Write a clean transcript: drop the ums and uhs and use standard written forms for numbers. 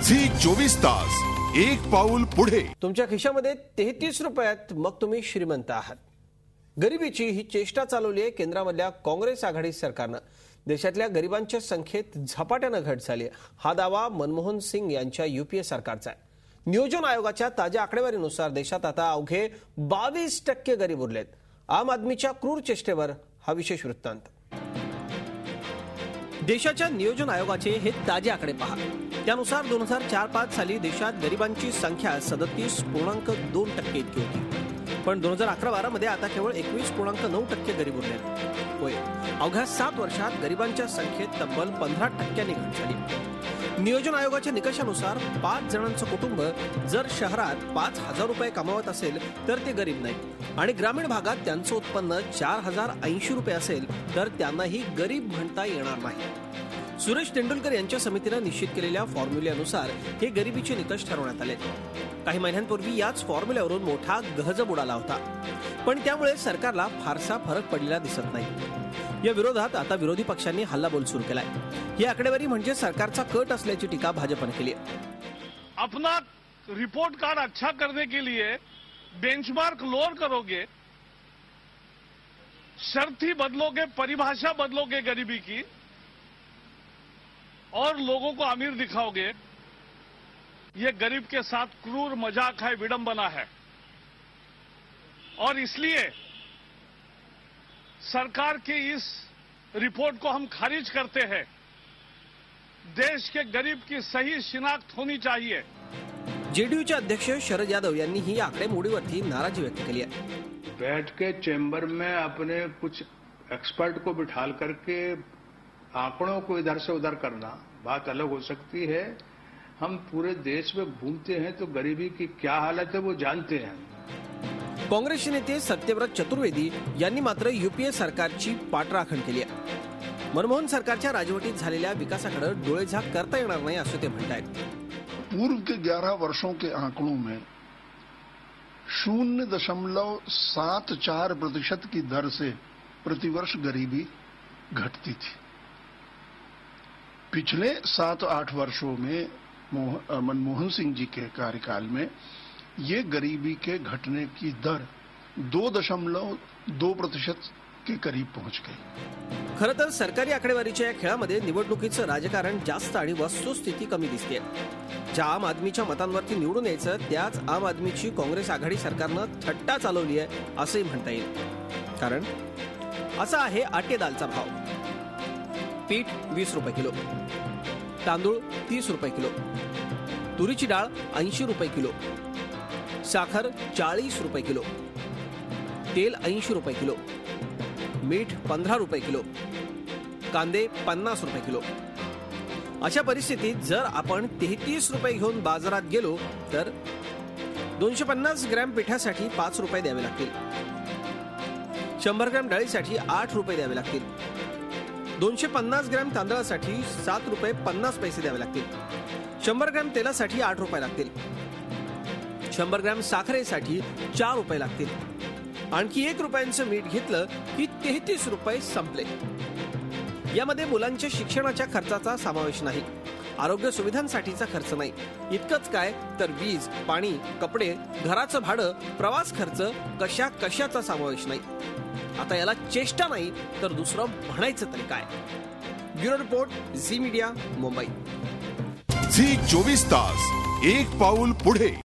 Zee 24 तास एक पाऊल पुढे। तुमच्या खिशामध्ये 33 रुपयात मग तुम्ही श्रीमंत आहात। गरिबीची ही चेष्टा चालवली आहे केंद्रामधल्या काँग्रेस आघाडी सरकारनं। देशातल्या गरिबांच्या संख्येत झपाट्यानं घट झाली। हा दावा मनमोहन सिंग यांच्या यूपीए सरकारचा आहे। नियोजन आयोगाच्या ताज्या आकडेवारीनुसार देशात आता अवघे 22% गरीब उरलेत। आम आदमीच्या क्रूर चेष्टेवर हा विशेष वृत्तांत। देशाच्या नियोजन आयोगाचे हे ताजे आकडे पहा। त्यानुसार 2004-05 साली देशात गरिबांची संख्या 37.2% इतकी होती, पण 2011-12 मध्ये आता केवळ 21.9% गरीब उरलेत। होय, अवघ्या 7 वर्षात गरिबांच्या संख्येत तब्बल 15% घट झाली। नियोजन आयोगाच्या निकषानुसार 5 जणांचं कुटुंब जर शहरात 5,000 रुपये कमावत असेल तर ते गरीब नाही, आणि ग्रामीण भागात त्यांचं उत्पन्न 4,080 रुपये असेल तर त्यांनाही गरीब म्हणता येणार नाही। सुरेश तेंडुलकर यांच्या समितीने निश्चित केलेल्या फॉर्म्युल्यानुसार हे गरिबीचे निकष ठरवण्यात आले। काही महिन्यांपूर्वी याच फॉर्म्युल्यावरून मोठा गहजब उडाला होता, पण त्यामुळे सरकारला फारसा फरक पडलेला दिसत नाही। या विरोधात आता विरोधी पक्षांनी हल्लाबोल सुरू केलाय। ही आकडेवारी म्हणजे सरकारचा कट असल्याची टीका भाजपने केली आहे। अपना रिपोर्ट कार्ड अच्छा करने के लिए बेंचमार्क लोअर करोगे, शर्त ही बदलोगे, परिभाषा बदलोगे गरीबी की, और लोगों को अमीर दिखाओगे। ये गरीब के साथ क्रूर मजाक है, विडंबना है, और इसलिए सरकार की इस रिपोर्ट को हम खारिज करते हैं। देश के गरीब की सही शिनाख्त होनी चाहिए। जेडीयूचे अध्यक्ष शरद यादव यांनी ही आकडेमोडीवरती नाराजी व्यक्त केली आहे। बैठ के चैम्बर में अपने कुछ एक्सपर्ट को बिठाल करके आंकड़ों को इधर से उधर करना बात अलग हो सकती है। हम पूरे देश में घूमते हैं तो गरीबी की क्या हालत है वो जानते हैं। काँग्रेसचे नेते सत्यव्रत चतुर्वेदी यांनी मात्र यूपीए सरकारची पाठराखण केली आहे। मनमोहन सरकारच्या राजवटीत झालेल्या विकासाकडे डोळेझाक करता येणार नाही असं ते म्हणतात। पूर्व के 11 वर्षों के आंकड़ों में 0.74% की दर से प्रतिवर्ष गरीबी घटती थी। पिछले 7-8 वर्षों में मनमोहन सिंह जी के कार्यकाल में ये गरीबी के घटने की दर 2.2% के करीब पहुंच गई। खरं तर सरकारी आकडेवारीच्या या खेळामध्ये निवडणुकीचं राजकारण जास्त आणि वस्तुस्थिती कमी दिसते। ज्या आम आदमीच्या मतांवरती निवडून यायचं त्याच आम आदमीची काँग्रेस आघाडी सरकारनं थट्टा चालवली आहे असंही म्हणता येईल। कारण असा आहे आटे दालचा भाव। पीठ 20 रुपये किलो, तांदूळ 30 रुपये किलो, तुरीची डाळ 80 रुपये किलो, साखर 40 रुपये किलो, तेल 80 रुपये किलो, मीठ 15 रुपये किलो, कांदे 50 रुपये किलो। अशा परिस्थितीत जर आपण 33 रुपये घेऊन बाजारात गेलो तर 250 ग्रॅम पिठासाठी 5 रुपये द्यावे लागतील, 100 ग्रॅम डाळीसाठी 8 रुपये द्यावे लागतील, 250 ग्रॅम तांदळासाठी 7 रुपये 50 पैसे द्यावे लागतील, 100 ग्रॅम तेलासाठी 8 रुपये लागतील, 100 ग्रॅम साखरेसाठी 4 रुपये लागतील, आणखी 1 रुपयांचं मीठ घेतलं की 33 रुपये संपले। यामध्ये मुलांच्या शिक्षणाच्या खर्चाचा समावेश नाही, आरोग्य सुविधांसाठीचा खर्च नाही, इतकंच काय तर वीज, पाणी, कपडे, घराचं भाडं, प्रवास खर्च कशाचा समावेश नाही। आता याला चेष्टा नाही तर दुसरं म्हणायचं तरी काय। Bureau report, Zee media, Mumbai. Zee 24 तास एक पाऊल पुढे।